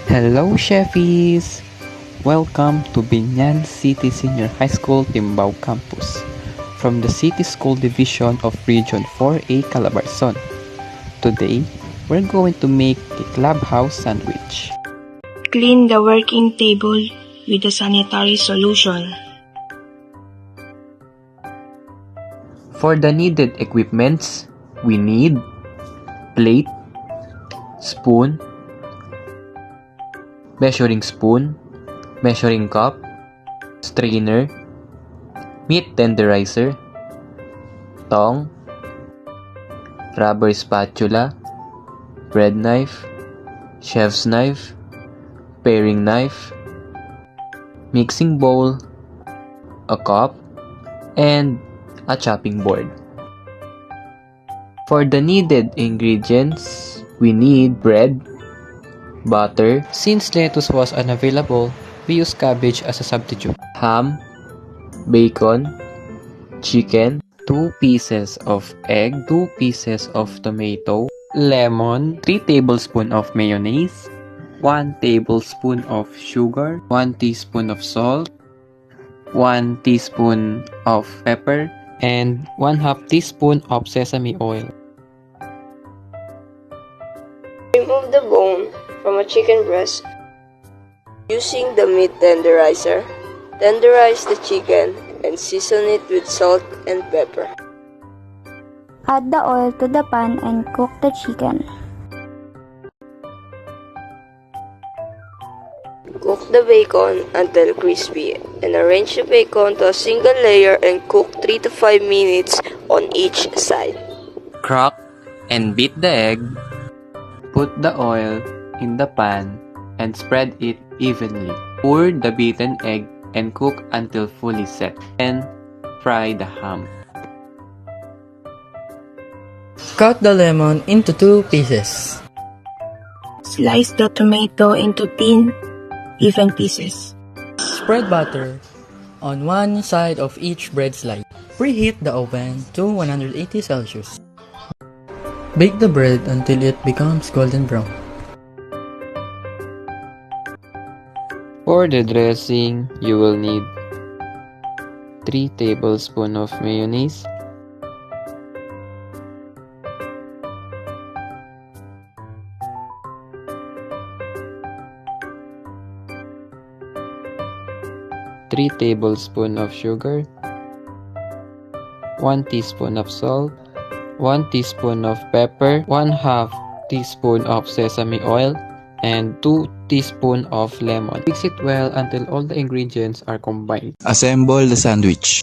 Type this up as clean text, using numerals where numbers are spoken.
Hello, Chefies! Welcome to Binyan City Senior High School, Timbao Campus, from the City School Division of Region 4A, Calabarzon. Today, we're going to make a clubhouse sandwich. Clean the working table with a sanitary solution. For the needed equipments, we need plate, spoon, measuring spoon, measuring cup, strainer, meat tenderizer, tong, rubber spatula, bread knife, chef's knife, paring knife, mixing bowl, a cup, and a chopping board. For the needed ingredients, we need bread, butter. Since lettuce was unavailable, we use cabbage as a substitute. Ham, bacon, chicken, 2 pieces of egg, 2 pieces of tomato, lemon, 3 tablespoons of mayonnaise, 1 tablespoon of sugar, 1 teaspoon of salt, 1 teaspoon of pepper, and 1/2 teaspoon of sesame oil. Remove the bone from a chicken breast. Using the meat tenderizer, tenderize the chicken and season it with salt and pepper. Add the oil to the pan and cook the chicken. Cook the bacon until crispy and arrange the bacon to a single layer and cook 3 to 5 minutes on each side. Crack and beat the egg. Put the oil in the pan and spread it evenly. Pour the beaten egg and cook until fully set. Then fry the ham. Cut the lemon into 2 pieces. Slice the tomato into thin, even pieces. Spread butter on one side of each bread slice. Preheat the oven to 180 Celsius. Bake the bread until it becomes golden brown. For the dressing, you will need 3 tablespoons of mayonnaise, 3 tablespoons of sugar, 1 teaspoon of salt, 1 teaspoon of pepper, 1/2 teaspoon of sesame oil, and 2 teaspoons of lemon. Mix it well until all the ingredients are combined. Assemble the sandwich.